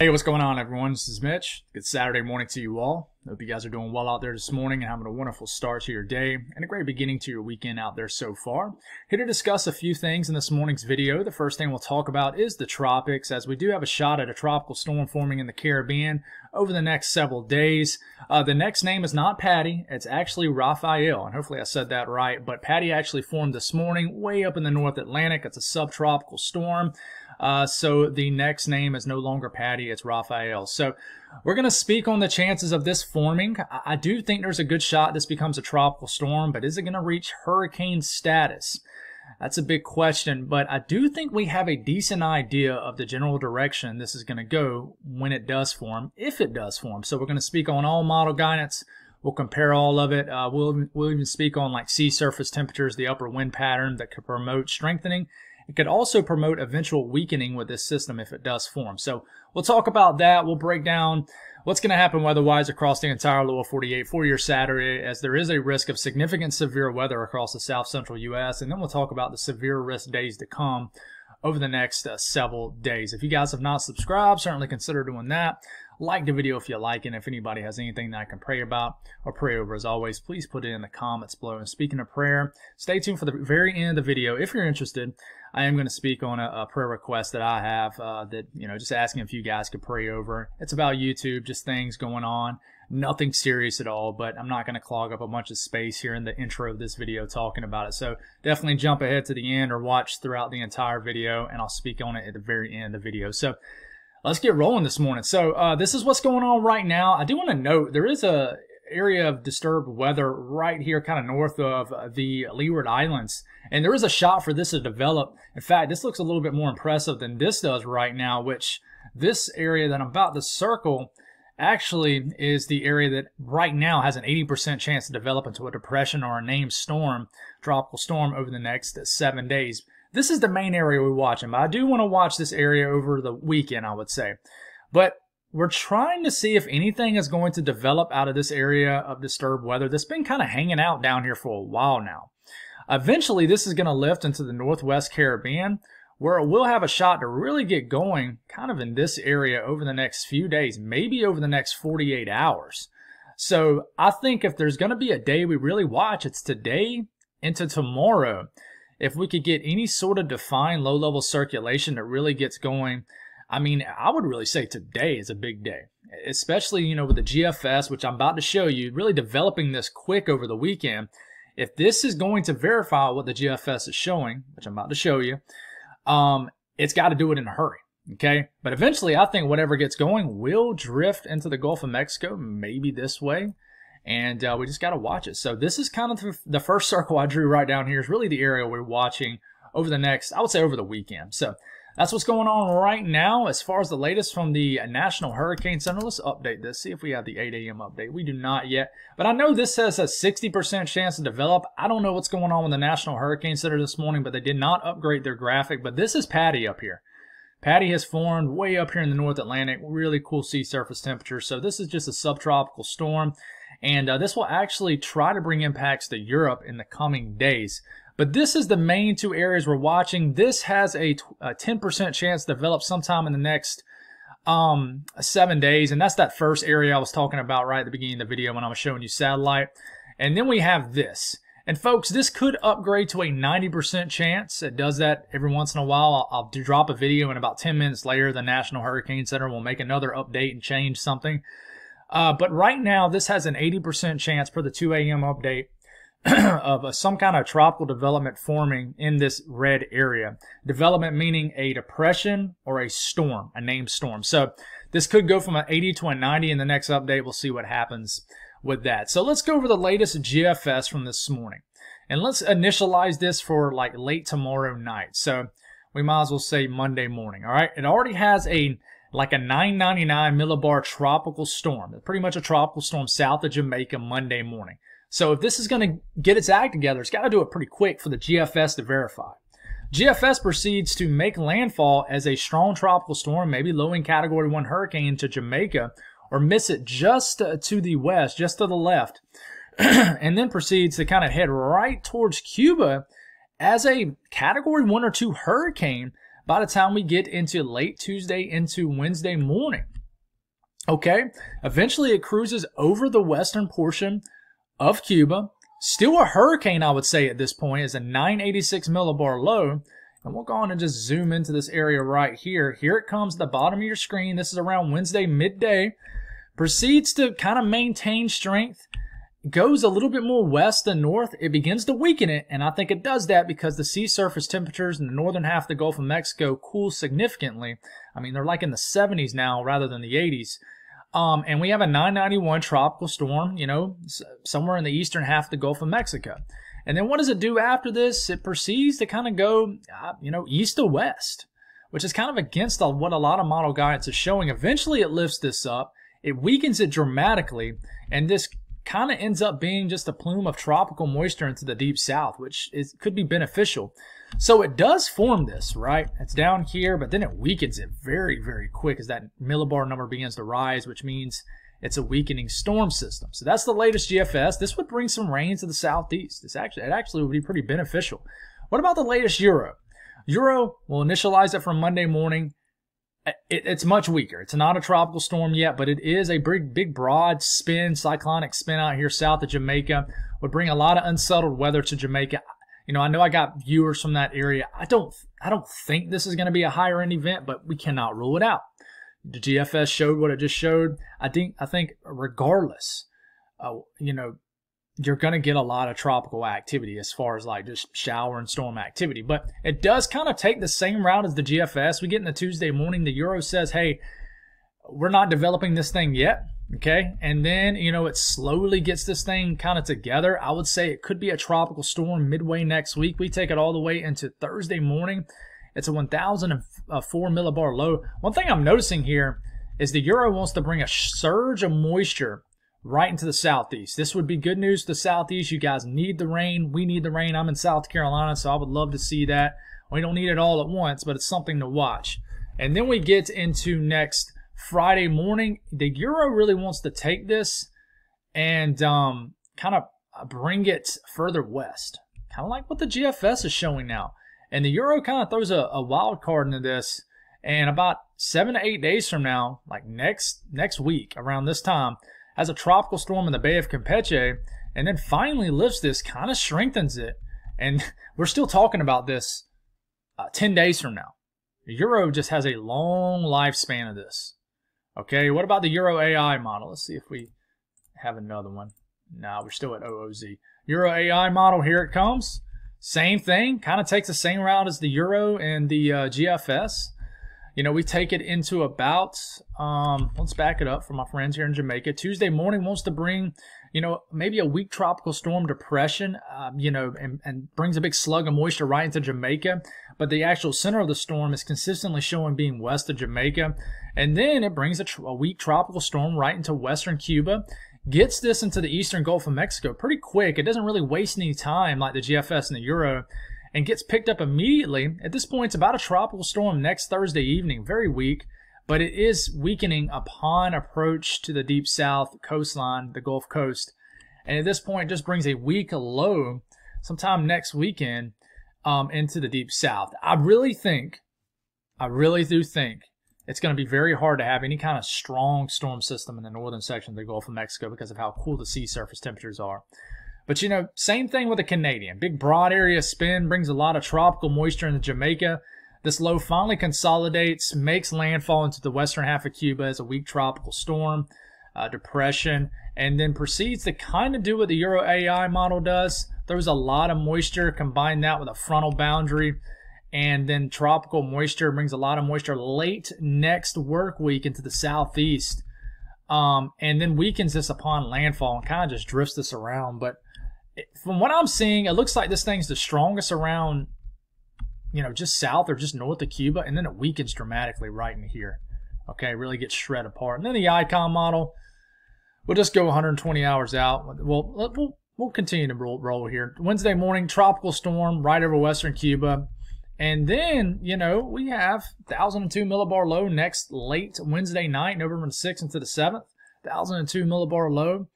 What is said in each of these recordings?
Hey, what's going on, everyone? This is Mitch. Good Saturday morning to you all. Hope you guys are doing well out there this morning and having a wonderful start to your day and a great beginning to your weekend out there so far. Here to discuss a few things in this morning's video. The first thing we'll talk about is the tropics, as we do have a shot at a tropical storm forming in the Caribbean over the next several days. The next name is not Patty. It's actually Raphael, and hopefully I said that right. But Patty actually formed this morning way up in the North Atlantic. It's a subtropical storm. So the next name is no longer Patty, it's Raphael. So we're going to speak on the chances of this forming. I do think there's a good shot this becomes a tropical storm, but is it going to reach hurricane status? That's a big question, but I do think we have a decent idea of the general direction this is going to go when it does form, if it does form. So we're going to speak on all model guidance. We'll compare all of it. We'll even speak on like sea surface temperatures, the upper wind pattern that could promote strengthening. It could also promote eventual weakening with this system if it does form. So we'll talk about that. We'll break down what's going to happen weather-wise across the entire lower 48 for your Saturday, as there is a risk of significant severe weather across the south-central U.S. And then we'll talk about the severe risk days to come over the next several days. If you guys have not subscribed, certainly consider doing that. Like the video if you like it. If anybody has anything that I can pray about or pray over, as always, please put it in the comments below. And speaking of prayer, stay tuned for the very end of the video. If you're interested, I am going to speak on a prayer request that I have just asking if you guys could pray over. It's about YouTube, just things going on. Nothing serious at all, but I'm not going to clog up a bunch of space here in the intro of this video talking about it. So definitely jump ahead to the end or watch throughout the entire video, and I'll speak on it at the very end of the video. So let's get rolling this morning. So this is what's going on right now. I do want to note there is a area of disturbed weather right here kind of north of the Leeward Islands, and there is a shot for this to develop. In fact, this looks a little bit more impressive than this does right now, which this area that I'm about to circle actually is the area that right now has an 80% chance to develop into a depression or a named storm, tropical storm, over the next 7 days. This is the main area we're watching, but I do want to watch this area over the weekend, I would say. But we're trying to see if anything is going to develop out of this area of disturbed weather that's been kind of hanging out down here for a while now. Eventually, this is going to lift into the Northwest Caribbean, where it will have a shot to really get going kind of in this area over the next few days, maybe over the next 48 hours. So I think if there's going to be a day we really watch, it's today into tomorrow. If we could get any sort of defined low-level circulation that really gets going, I mean, I would really say today is a big day, especially, with the GFS, which I'm about to show you, really developing this quick over the weekend. If this is going to verify what the GFS is showing, which I'm about to show you, it's got to do it in a hurry, okay? But eventually, I think whatever gets going will drift into the Gulf of Mexico, maybe this way. And we just got to watch it. So this is kind of the first circle I drew right down here is really the area we're watching over the next, I would say over the weekend. So that's what's going on right now. As far as the latest from the National Hurricane Center, let's update this, see if we have the 8 a.m. update. We do not yet. But I know this says a 60% chance to develop. I don't know what's going on with the National Hurricane Center this morning, but they did not upgrade their graphic. But this is Patty up here. Patty has formed way up here in the North Atlantic. Really cool sea surface temperature. So this is just a subtropical storm. And this will actually try to bring impacts to Europe in the coming days. But this is the main two areas we're watching. This has a 10% chance to develop sometime in the next 7 days. And that's that first area I was talking about right at the beginning of the video when I was showing you satellite. And then we have this. And folks, this could upgrade to a 90% chance. It does that every once in a while. I'll drop a video and about 10 minutes later, the National Hurricane Center will make another update and change something. But right now, this has an 80% chance per the 2 a.m. update of some kind of tropical development forming in this red area. Development meaning a depression or a storm, a named storm. So this could go from an 80 to a 90 in the next update. We'll see what happens with that. So let's go over the latest GFS from this morning. And let's initialize this for like late tomorrow night. So we might as well say Monday morning. All right. It already has like a 999 millibar tropical storm. It's pretty much a tropical storm south of Jamaica Monday morning. So if this is going to get its act together, it's got to do it pretty quick for the GFS to verify. GFS proceeds to make landfall as a strong tropical storm, maybe low in Category 1 hurricane to Jamaica, or miss it just to the west, just to the left, and then proceeds to kind of head right towards Cuba as a Category 1 or 2 hurricane by the time we get into late Tuesday into Wednesday morning. Okay, eventually it cruises over the western portion of Cuba. Still a hurricane, I would say, at this point. Is a 986 millibar low. And we'll go on and just zoom into this area right here. Here it comes at the bottom of your screen. This is around Wednesday midday. Proceeds to kind of maintain strength. Goes a little bit more west than north. It begins to weaken it, and I think it does that because the sea surface temperatures in the northern half of the Gulf of Mexico cool significantly. I mean, they're like in the 70s now rather than the 80s. And we have a 991 tropical storm, you know, somewhere in the eastern half of the Gulf of Mexico. And then what does it do after this? It proceeds to kind of go, you know, east to west, which is kind of against what a lot of model guidance is showing. Eventually it lifts this up. It weakens it dramatically, and this kind of ends up being just a plume of tropical moisture into the deep south, which could be beneficial. So it does form this, right? It's down here, but then it weakens it very, very quick as that millibar number begins to rise, which means it's a weakening storm system. So that's the latest GFS. This would bring some rain to the southeast. It actually would be pretty beneficial. What about the latest Euro? Euro will initialize it from Monday morning. It's much weaker. It's not a tropical storm yet, but it is a big, broad spin, cyclonic spin out here south of Jamaica. Would bring a lot of unsettled weather to Jamaica. You know, I know I got viewers from that area. I don't think this is going to be a higher end event, but we cannot rule it out. The GFS showed what it just showed. I think regardless, you know, you're going to get a lot of tropical activity as far as like just shower and storm activity. But it does kind of take the same route as the GFS. We get in the Tuesday morning, the Euro says, hey, we're not developing this thing yet, okay? And then, you know, it slowly gets this thing kind of together. I would say it could be a tropical storm midway next week. We take it all the way into Thursday morning. It's a 1,004 millibar low. One thing I'm noticing here is the Euro wants to bring a surge of moisture right into the southeast. This would be good news to the southeast. You guys need the rain. We need the rain. I'm in South Carolina, so I would love to see that. We don't need it all at once, but it's something to watch. And then we get into next Friday morning. The Euro really wants to take this and kind of bring it further west, kind of like what the GFS is showing now. And the Euro kind of throws a wild card into this. And about 7 to 8 days from now, like next week around this time, has a tropical storm in the Bay of Campeche, and then finally lifts this, kind of strengthens it. And we're still talking about this 10 days from now. The Euro just has a long lifespan of this. Okay, what about the Euro AI model? Let's see if we have another one. No, we're still at OOZ. Euro AI model, here it comes. Same thing, kind of takes the same route as the Euro and the GFS. You know, we take it into about, let's back it up for my friends here in Jamaica. Tuesday morning wants to bring, you know, maybe a weak tropical storm depression, you know, and brings a big slug of moisture right into Jamaica. But the actual center of the storm is consistently showing being west of Jamaica. And then it brings a weak tropical storm right into western Cuba. Gets this into the eastern Gulf of Mexico pretty quick. It doesn't really waste any time like the GFS and the Euro, and gets picked up immediately. At this point, it's about a tropical storm next Thursday evening. Very weak, but it is weakening upon approach to the deep south coastline, the Gulf Coast. And at this point, it just brings a weak low sometime next weekend into the deep south. I really do think it's going to be very hard to have any kind of strong storm system in the northern section of the Gulf of Mexico because of how cool the sea surface temperatures are. But, you know, same thing with the Canadian. Big broad area spin brings a lot of tropical moisture into Jamaica. This low finally consolidates, makes landfall into the western half of Cuba as a weak tropical storm, depression, and then proceeds to kind of do what the Euro AI model does. There's a lot of moisture, combine that with a frontal boundary, and then tropical moisture brings a lot of moisture late next work week into the southeast, and then weakens this upon landfall and kind of just drifts this around. But from what I'm seeing, it looks like this thing's the strongest around, you know, just south or just north of Cuba, and then it weakens dramatically right in here. Okay, really gets shred apart. And then the icon model, we'll just go 120 hours out. We'll continue to roll here. Wednesday morning, tropical storm right over western Cuba. And then, you know, we have 1,002 millibar low next late Wednesday night, November the 6th into the 7th. 1,002 millibar low,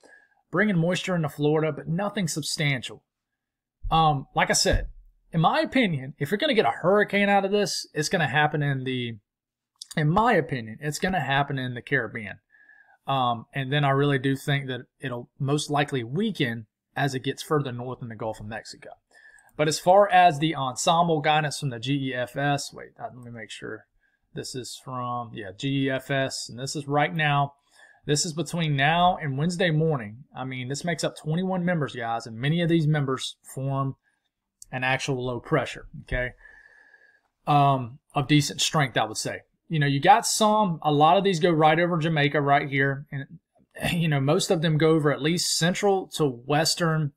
bringing moisture into Florida, but nothing substantial. Like I said, in my opinion, if you're going to get a hurricane out of this, it's going to happen in my opinion, it's going to happen in the Caribbean. And then I really do think that it'll most likely weaken as it gets further north in the Gulf of Mexico. But as far as the ensemble guidance from the GEFS, wait, let me make sure. This is from, GEFS, and this is right now. This is between now and Wednesday morning. I mean, this makes up 21 members, guys, and many of these members form an actual low pressure, okay, of decent strength, I would say. You know, you got a lot of these go right over Jamaica right here, and, you know, most of them go over at least central to western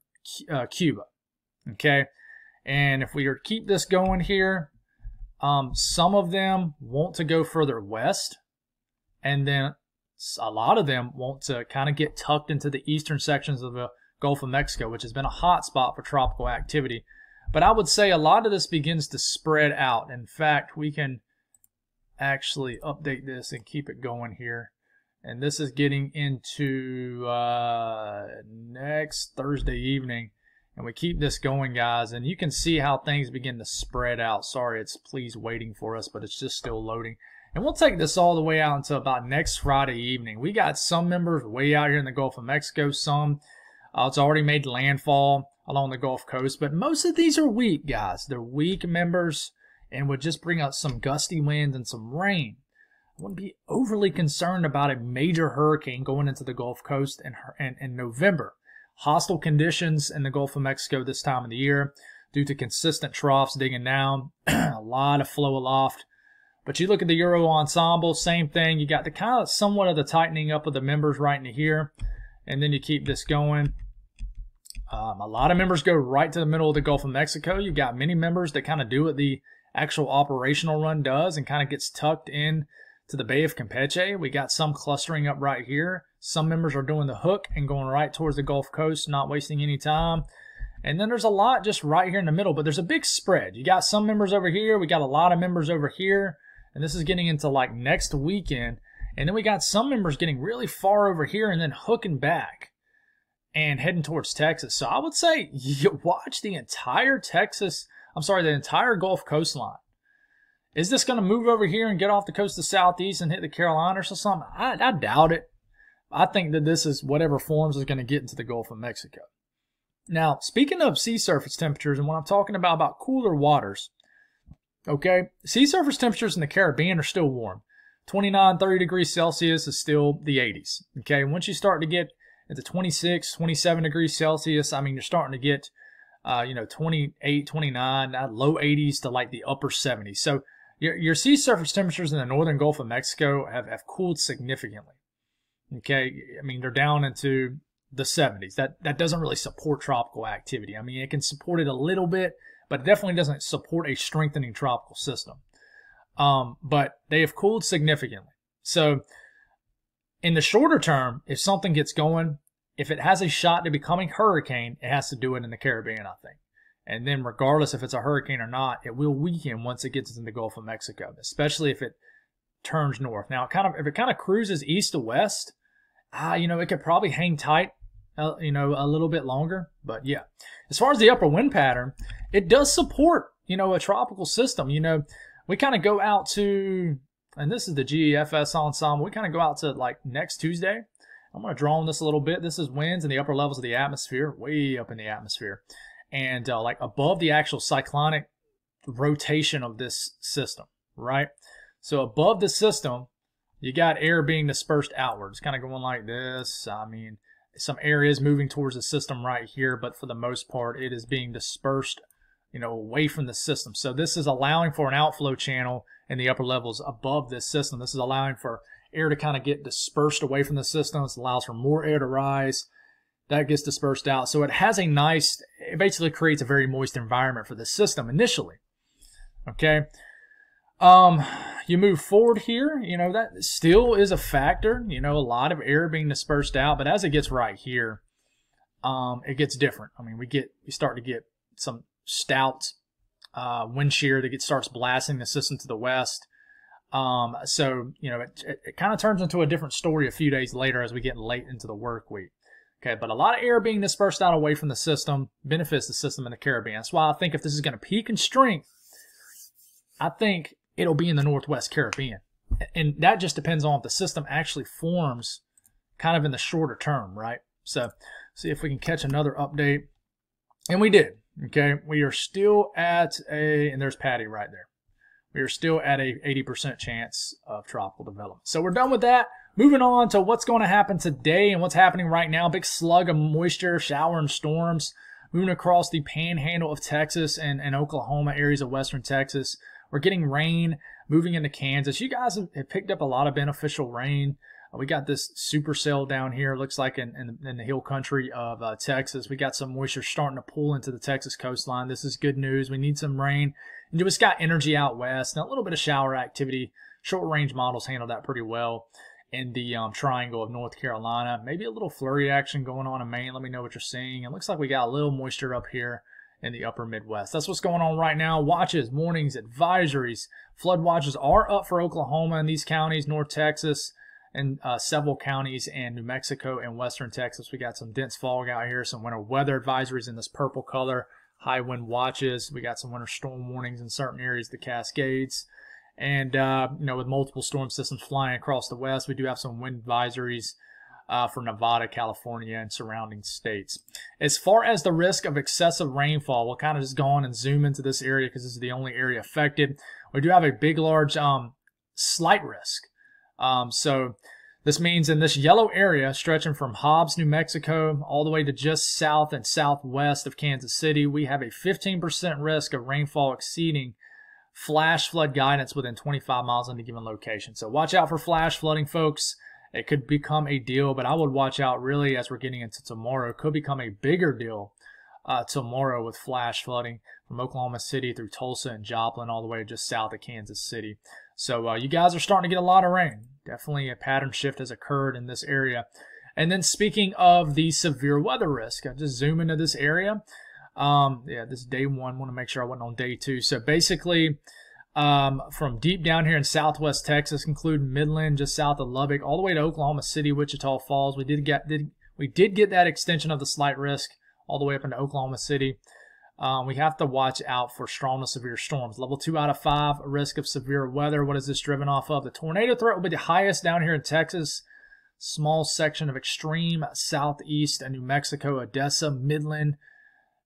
Cuba, okay? And if we were to keep this going here, some of them want to go further west, and then a lot of them want to kind of get tucked into the eastern sections of the Gulf of Mexico, which has been a hot spot for tropical activity. But I would say a lot of this begins to spread out. In fact, we can actually update this and keep it going here. And this is getting into next Thursday evening. And we keep this going, guys, and you can see how things begin to spread out. Sorry, it's please waiting for us, but it's just still loading. And we'll take this all the way out until about next Friday evening. We got some members way out here in the Gulf of Mexico. Some, it's already made landfall along the Gulf Coast. But most of these are weak, guys. They're weak members and would just bring out some gusty winds and some rain. I wouldn't be overly concerned about a major hurricane going into the Gulf Coast in November. Hostile conditions in the Gulf of Mexico this time of the year due to consistent troughs digging down, a lot of flow aloft. But you look at the Euro ensemble, same thing. You got the kind of somewhat of the tightening up of the members right into here, and then you keep this going. A lot of members go right to the middle of the Gulf of Mexico. You got many members that kind of do what the actual operational run does and kind of gets tucked in to the Bay of Campeche. We got some clustering up right here. Some members are doing the hook and going right towards the Gulf Coast, not wasting any time. And then there's a lot just right here in the middle, but there's a big spread. You got some members over here. We got a lot of members over here. And this is getting into like next weekend. And then we got some members getting really far over here and then hooking back and heading towards Texas. So I would say you watch the entire the entire Gulf coastline. Is this going to move over here and get off the coast of Southeast and hit the Carolinas or something? I doubt it. I think that this is whatever forms is going to get into the Gulf of Mexico. Now, speaking of sea surface temperatures, and when I'm talking about cooler waters, okay, sea surface temperatures in the Caribbean are still warm. 29, 30 degrees Celsius is still the 80s. Okay, once you start to get into 26, 27 degrees Celsius, I mean, you're starting to get, 28, 29, low 80s to like the upper 70s. So your sea surface temperatures in the northern Gulf of Mexico have cooled significantly. Okay, I mean, they're down into the 70s. That doesn't really support tropical activity. I mean, it can support it a little bit, but it definitely doesn't support a strengthening tropical system. But they have cooled significantly. So in the shorter term, if something gets going, if it has a shot to becoming a hurricane, it has to do it in the Caribbean, I think. And then regardless if it's a hurricane or not, it will weaken once it gets into the Gulf of Mexico, especially if it turns north. Now, if it kind of cruises east to west, it could probably hang tight, a little bit longer. But yeah, as far as the upper wind pattern, it does support, a tropical system. We kind of go out to, and this is the GEFS ensemble, we kind of go out to like next Tuesday. I'm going to draw on this a little bit. This is winds in the upper levels of the atmosphere, way up in the atmosphere. And like above the actual cyclonic rotation of this system, right? So above the system, you got air being dispersed outwards, kind of going like this. I mean, some air is moving towards the system right here, but for the most part, it is being dispersed, away from the system. So this is allowing for an outflow channel in the upper levels above this system. This is allowing for air to kind of get dispersed away from the system. This allows for more air to rise. That gets dispersed out. So it basically creates a very moist environment for the system initially. Okay. You move forward here, that still is a factor, a lot of air being dispersed out, but as it gets right here, it gets different. I mean, we start to get some stout, wind shear that starts blasting the system to the west. So, it kind of turns into a different story a few days later as we get late into the work week. Okay, but a lot of air being dispersed out away from the system benefits the system in the Caribbean. That's why I think if this is going to peak in strength, I think it'll be in the Northwest Caribbean. And that just depends on if the system actually forms kind of in the shorter term, right? So see if we can catch another update. And we did, okay? We are still at and there's Patty right there. We are still at a 80% chance of tropical development. So we're done with that. Moving on to what's going to happen today and what's happening right now. Big slug of moisture, shower and storms moving across the panhandle of Texas and Oklahoma, areas of western Texas. We're getting rain moving into Kansas. You guys have picked up a lot of beneficial rain. We got this supercell down here, looks like in the hill country of Texas. We got some moisture starting to pull into the Texas coastline. This is good news. We need some rain. And you just got energy out west and a little bit of shower activity. Short range models handle that pretty well in the triangle of North Carolina. Maybe a little flurry action going on in Maine. Let me know what you're seeing. It looks like we got a little moisture up here in the upper Midwest. That's what's going on right now. Watches, warnings, advisories. Flood watches are up for Oklahoma and these counties, North Texas, and several counties in New Mexico and western Texas. We got some dense fog out here, some winter weather advisories in this purple color, high wind watches. We got some winter storm warnings in certain areas, the Cascades. And, you know, with multiple storm systems flying across the west, we do have some wind advisories for Nevada, California, and surrounding states. As far as the risk of excessive rainfall, we'll kind of just go on and zoom into this area because this is the only area affected. We do have a big, large, slight risk. So this means in this yellow area stretching from Hobbs, New Mexico, all the way to just south and southwest of Kansas City, we have a 15% risk of rainfall exceeding flash flood guidance within 25 miles in a given location. So watch out for flash flooding, folks. It could become a deal, but I would watch out really as we're getting into tomorrow. It could become a bigger deal tomorrow with flash flooding from Oklahoma City through Tulsa and Joplin all the way just south of Kansas City. So you guys are starting to get a lot of rain. Definitely a pattern shift has occurred in this area. And then speaking of the severe weather risk, I just zoom into this area. Yeah, this is day one. I want to make sure I wasn't on day two. So basically, from deep down here in southwest Texas, including Midland, just south of Lubbock, all the way to Oklahoma City, Wichita Falls, we did get that extension of the slight risk all the way up into Oklahoma City. We have to watch out for strong to severe storms. Level 2 out of 5, risk of severe weather. What is this driven off of? The tornado threat will be the highest down here in Texas. Small section of extreme southeast and New Mexico, Odessa, Midland,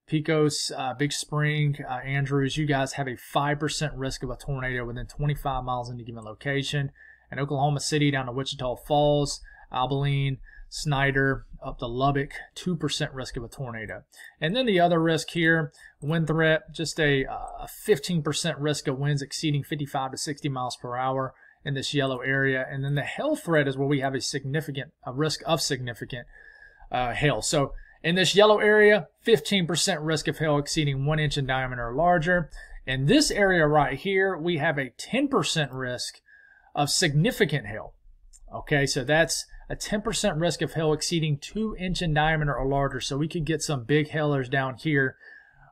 Pecos, Big Spring, Andrews. You guys have a 5% risk of a tornado within 25 miles in a given location. And Oklahoma City down to Wichita Falls, Abilene, Snyder, up to Lubbock, 2% risk of a tornado. And then the other risk here, wind threat, just a 15% risk of winds exceeding 55 to 60 miles per hour in this yellow area. And then the hail threat is where we have a risk of significant hail. So in this yellow area, 15% risk of hail exceeding 1 inch in diameter or larger. In this area right here, we have a 10% risk of significant hail. Okay, so that's a 10% risk of hail exceeding 2 inch in diameter or larger. So we could get some big hailers down here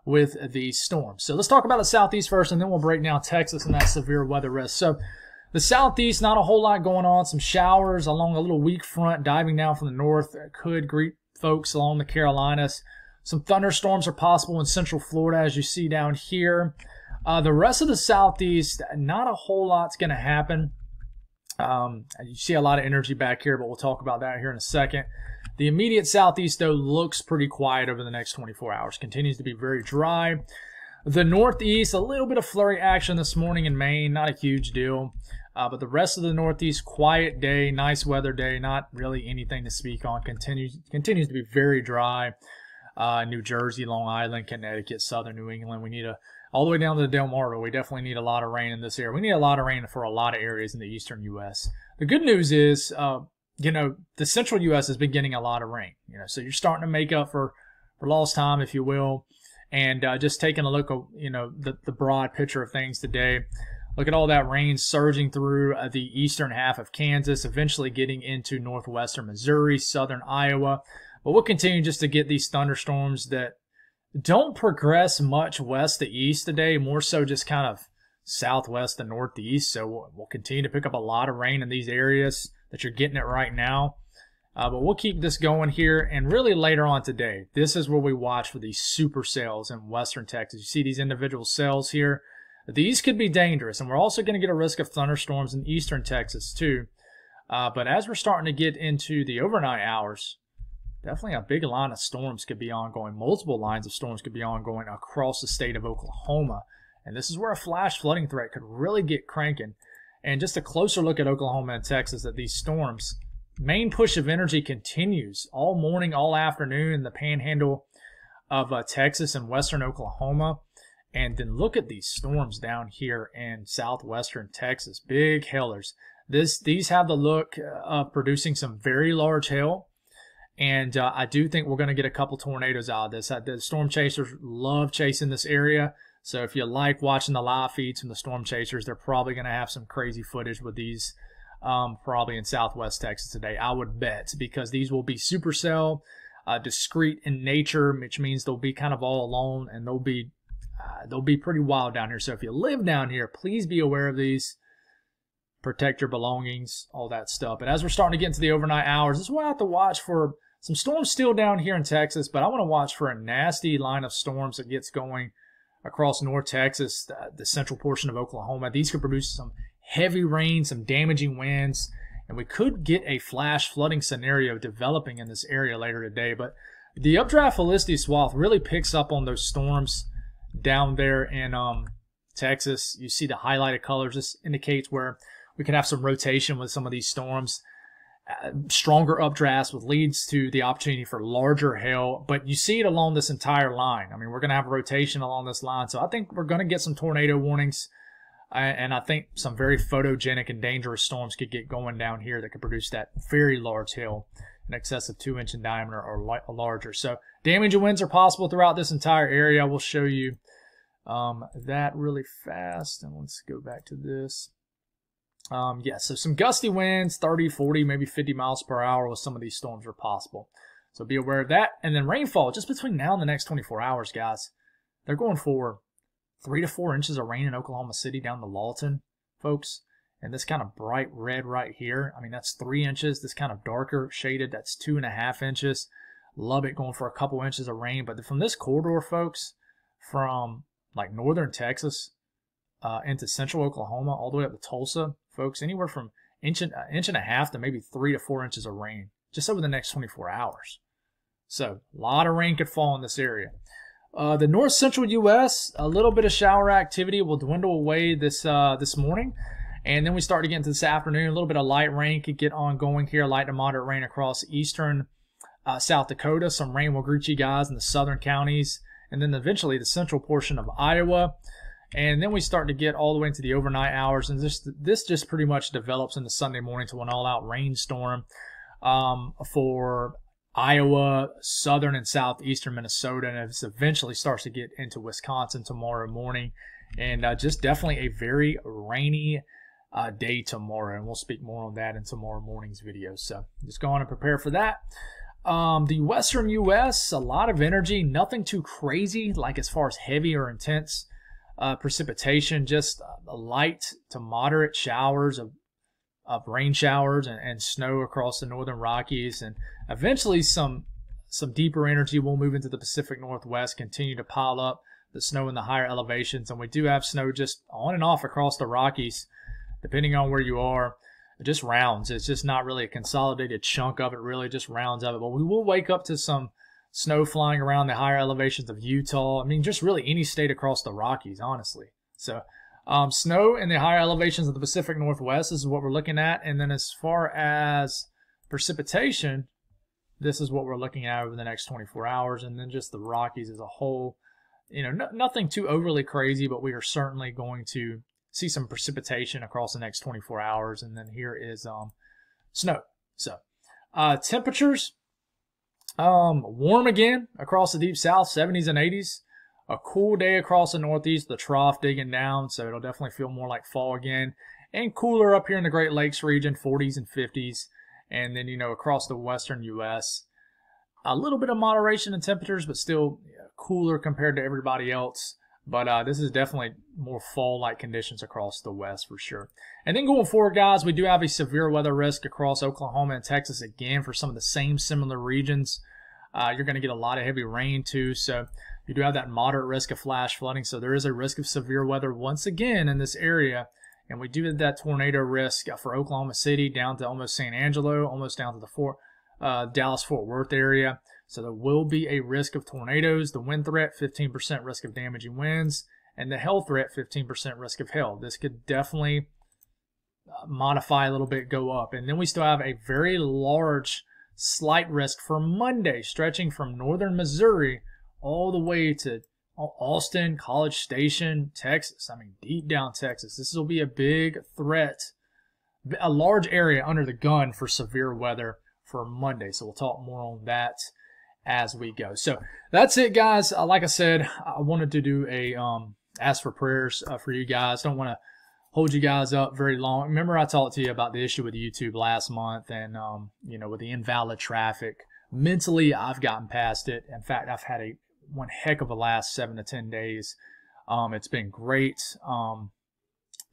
with these storms. So let's talk about the southeast first, and then we'll break down Texas and that severe weather risk. So the southeast, not a whole lot going on. Some showers along a little weak front diving down from the north could greet folks along the Carolinas. Some thunderstorms are possible in central Florida, as you see down here. The rest of the southeast, not a whole lot's going to happen. You see a lot of energy back here, but we'll talk about that here in a second. The immediate southeast, though, looks pretty quiet over the next 24 hours. Continues to be very dry. The northeast, a little bit of flurry action this morning in Maine. Not a huge deal. But the rest of the northeast, quiet day, nice weather day. Not really anything to speak on. Continues to be very dry. New Jersey, Long Island, Connecticut, southern New England. We need all the way down to the Delmarva. We definitely need a lot of rain in this area. We need a lot of rain for a lot of areas in the eastern U.S. The good news is, you know, the central U.S. has been getting a lot of rain. You know, so you're starting to make up for lost time, if you will. And just taking a look at, you know, the broad picture of things today. Look at all that rain surging through the eastern half of Kansas, eventually getting into northwestern Missouri, southern Iowa. But we'll continue just to get these thunderstorms that don't progress much west to east today, more so just kind of southwest to northeast. So we'll continue to pick up a lot of rain in these areas that you're getting it right now. But we'll keep this going here, and really later on today, this is where we watch for these supercells in western Texas. You see these individual cells here. These could be dangerous, and we're also going to get a risk of thunderstorms in eastern Texas too. But as we're starting to get into the overnight hours, definitely a big line of storms could be ongoing. Multiple lines of storms could be ongoing across the state of Oklahoma. And this is where a flash flooding threat could really get cranking. And just a closer look at Oklahoma and Texas, at these storms, main push of energy continues all morning, all afternoon in the panhandle of Texas and western Oklahoma. And then look at these storms down here in southwestern Texas. Big hailers. These have the look of producing some very large hail. And I do think we're going to get a couple tornadoes out of this. The storm chasers love chasing this area. So if you like watching the live feeds from the storm chasers, they're probably going to have some crazy footage with these probably in southwest Texas today, I would bet, because these will be supercell, discrete in nature, which means they'll be kind of all alone, and they'll be pretty wild down here. So if you live down here, please be aware of these. Protect your belongings, all that stuff. But as we're starting to get into the overnight hours, this is why I have to watch for some storms still down here in Texas, but I want to watch for a nasty line of storms that gets going across North Texas, the central portion of Oklahoma. These could produce some heavy rain, some damaging winds, and we could get a flash flooding scenario developing in this area later today. But the updraft Felicity swath really picks up on those storms down there in Texas. You see the highlighted colors. This indicates where we can have some rotation with some of these storms. Stronger updrafts, which leads to the opportunity for larger hail. But you see it along this entire line. I mean, we're going to have a rotation along this line. So I think we're going to get some tornado warnings. And I think some very photogenic and dangerous storms could get going down here that could produce that very large hail in excess of 2 inch in diameter or larger. So damaging winds are possible throughout this entire area. We'll show you that really fast. And let's go back to this. Yeah, so some gusty winds, 30, 40, maybe 50 miles per hour with some of these storms are possible. So be aware of that. And then rainfall, just between now and the next 24 hours, guys. They're going for 3 to 4 inches of rain in Oklahoma City down to Lawton, folks. And this kind of bright red right here, I mean, that's 3 inches. This kind of darker shaded, that's 2.5 inches. Lubbock going for a couple inches of rain. But from this corridor, folks, from like northern Texas into central Oklahoma, all the way up to Tulsa, folks, anywhere from inch and a half to maybe 3 to 4 inches of rain just over the next 24 hours. So a lot of rain could fall in this area. The north central U.S., a little bit of shower activity will dwindle away this morning. And then we start to get into this afternoon. A little bit of light rain could get ongoing here. Light to moderate rain across eastern South Dakota. Some rain will greet you guys in the southern counties. And then eventually the central portion of Iowa. And then we start to get all the way into the overnight hours. And this just pretty much develops into Sunday morning to an all-out rainstorm for Iowa, southern and southeastern Minnesota. And it eventually starts to get into Wisconsin tomorrow morning. And just definitely a very rainy day tomorrow. And we'll speak more on that in tomorrow morning's video. So just go on and prepare for that. The western U.S., a lot of energy. Nothing too crazy, like as far as heavy or intense precipitation, just light to moderate showers of rain showers and snow across the northern Rockies, and eventually some deeper energy will move into the Pacific Northwest, continue to pile up the snow in the higher elevations, and we do have snow just on and off across the Rockies, depending on where you are. It just rounds. It's just not really a consolidated chunk of it, really just rounds of it, but we will wake up to some snow flying around the higher elevations of Utah. I mean, just really any state across the Rockies, honestly. So snow in the higher elevations of the Pacific Northwest is what we're looking at. And then as far as precipitation, this is what we're looking at over the next 24 hours. And then just the Rockies as a whole, you know, nothing too overly crazy, but we are certainly going to see some precipitation across the next 24 hours. And then here is snow. So temperatures. Warm again across the deep south, 70s and 80s. A cool day across the northeast, the trough digging down, so it'll definitely feel more like fall again. And cooler up here in the Great Lakes region, 40s and 50s. And then, you know, across the western U.S., a little bit of moderation in temperatures, but still cooler compared to everybody else. But this is definitely more fall-like conditions across the west for sure. And then going forward, guys, we do have a severe weather risk across Oklahoma and Texas again for some of the same similar regions. You're going to get a lot of heavy rain too, so you do have that moderate risk of flash flooding. So there is a risk of severe weather once again in this area. And we do have that tornado risk for Oklahoma City down to almost San Angelo, almost down to the Dallas-Fort Worth area. So there will be a risk of tornadoes. The wind threat, 15% risk of damaging winds. And the hail threat, 15% risk of hail. This could definitely modify a little bit, go up. And then we still have a very large slight risk for Monday, stretching from northern Missouri all the way to Austin, College Station, Texas. I mean, deep down Texas. This will be a big threat, a large area under the gun for severe weather for Monday. So we'll talk more on that as we go. So that's it, guys. Like I said, I wanted to do a ask for prayers for you guys. Don't want to hold you guys up very long. Remember I talked to you about the issue with YouTube last month and, you know, with the invalid traffic. Mentally, I've gotten past it. In fact, I've had one heck of a last 7 to 10 days. It's been great. I'm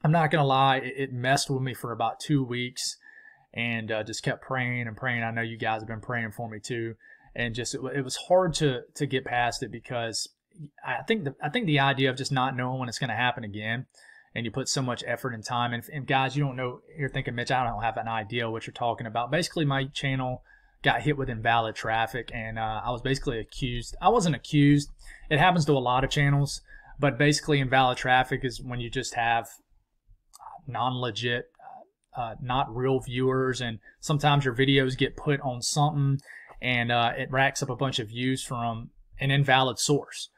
not going to lie. It messed with me for about 2 weeks and just kept praying and praying. I know you guys have been praying for me too. And just it was hard to get past it because I think the idea of just not knowing when it's going to happen again, and you put so much effort and time, and guys, you don't know, you're thinking, Mitch, I don't have an idea what you're talking about. Basically, my channel got hit with invalid traffic, and I was basically accused. I wasn't accused. It happens to a lot of channels, but basically invalid traffic is when you just have non-legit, not real viewers, and sometimes your videos get put on something and it racks up a bunch of views from an invalid source.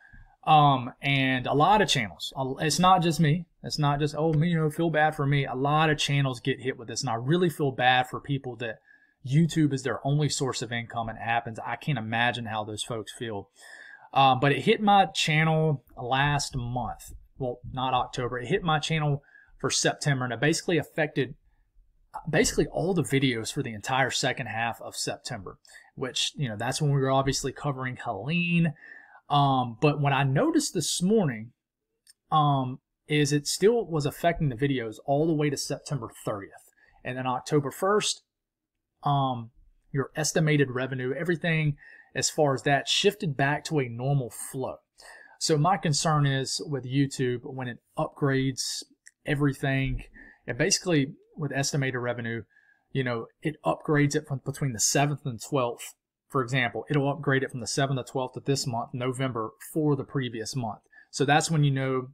And a lot of channels, it's not just me. It's not just, oh, you know, feel bad for me. A lot of channels get hit with this, and I really feel bad for people that YouTube is their only source of income and it happens. I can't imagine how those folks feel. But it hit my channel last month. Well, not October. It hit my channel for September, and it basically affected all the videos for the entire second half of September, which, you know, that's when we were obviously covering Helene. But what I noticed this morning is it still was affecting the videos all the way to September 30th. And then October 1st, your estimated revenue, everything as far as that shifted back to a normal flow. So my concern is with YouTube, when it upgrades everything, it basically, with estimated revenue, you know, it upgrades it from between the 7th and 12th. For example, it'll upgrade it from the 7th to 12th of this month, November, for the previous month. So that's when you know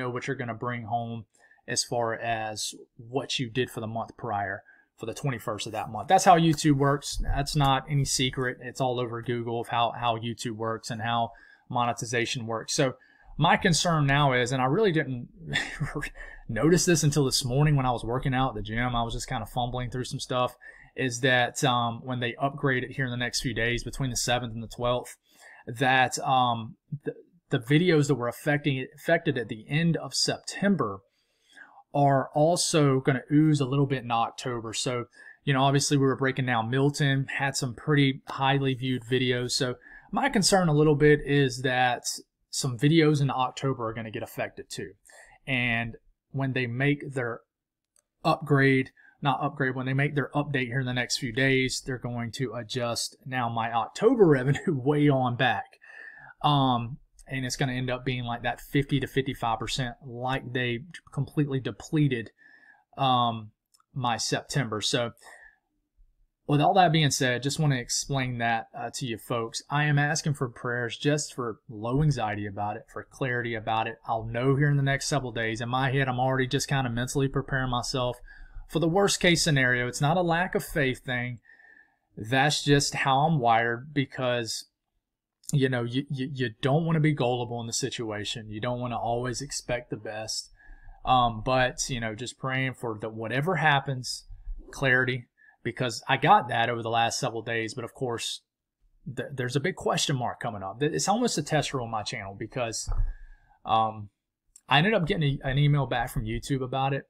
what you're going to bring home as far as what you did for the month prior, for the 21st of that month. That's how YouTube works. That's not any secret. It's all over Google of how YouTube works and how monetization works. So my concern now is, and I really didn't notice this until this morning when I was working out at the gym, I was just kind of fumbling through some stuff, is that when they upgrade it here in the next few days between the 7th and the 12th, that the videos that were affected at the end of September are also going to ooze a little bit in October. So, you know, obviously we were breaking down Milton, had some pretty highly viewed videos. So my concern a little bit is that some videos in October are going to get affected too. And when they make their when they make their update here in the next few days, they're going to adjust now my October revenue way on back. And it's going to end up being like that 50 to 55%, like they completely depleted my September. So with all that being said, just want to explain that to you folks. I am asking for prayers just for low anxiety about it, for clarity about it. I'll know here in the next several days. In my head, I'm already just kind of mentally preparing myself for the worst case scenario. It's not a lack of faith thing. That's just how I'm wired, because you know, you don't want to be gullible in the situation. You don't want to always expect the best. But, you know, just praying for whatever happens, clarity, because I got that over the last several days. But, of course, there's a big question mark coming up. It's almost a test rule on my channel, because I ended up getting an email back from YouTube about it.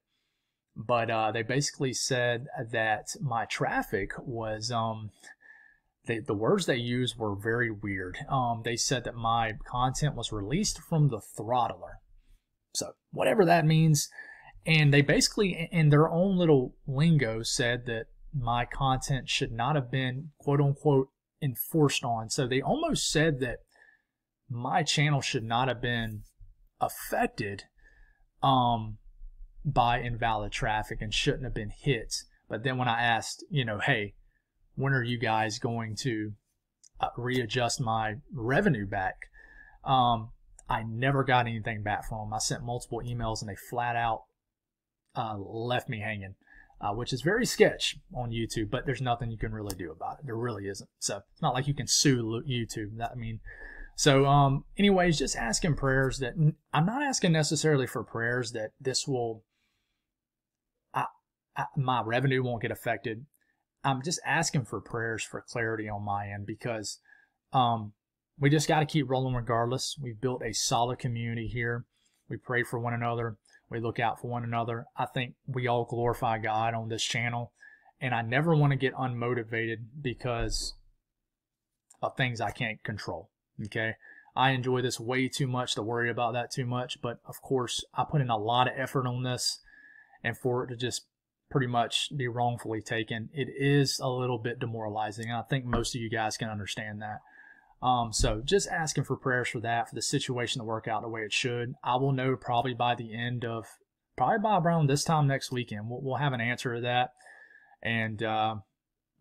But they basically said that my traffic was the words they used were very weird. They said that my content was released from the throttler. So whatever that means. And they basically, in their own little lingo, said that my content should not have been, quote unquote, enforced on. So they almost said that my channel should not have been affected by invalid traffic and shouldn't have been hit. But then when I asked, hey, when are you guys going to readjust my revenue back? I never got anything back from them. I sent multiple emails and they flat out left me hanging, which is very sketch on YouTube, but there's nothing you can really do about it. There really isn't. So it's not like you can sue YouTube. Anyways, just asking prayers that I'm not asking necessarily for prayers that this will, my revenue won't get affected. I'm just asking for prayers for clarity on my end, because we just got to keep rolling regardless. We've built a solid community here. We pray for one another. We look out for one another. I think we all glorify God on this channel, and I never want to get unmotivated because of things I can't control. Okay, I enjoy this way too much to worry about that too much, but of course I put in a lot of effort on this, and for it to just pretty much be wrongfully taken, it is a little bit demoralizing. I think most of you guys can understand that. So just asking for prayers for that, for the situation to work out the way it should. I will know probably by around this time next weekend. We'll have an answer to that. And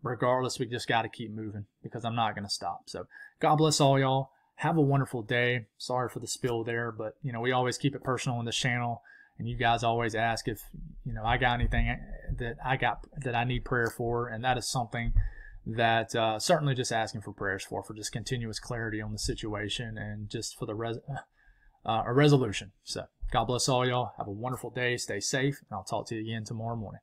regardless, we just got to keep moving, because I'm not going to stop. So God bless all y'all. Have a wonderful day. Sorry for the spill there, but we always keep it personal on this channel. And you guys always ask if, I got anything that I need prayer for. And that is something that certainly just asking for prayers for just continuous clarity on the situation and just for a resolution. So God bless all y'all. Have a wonderful day. Stay safe. And I'll talk to you again tomorrow morning.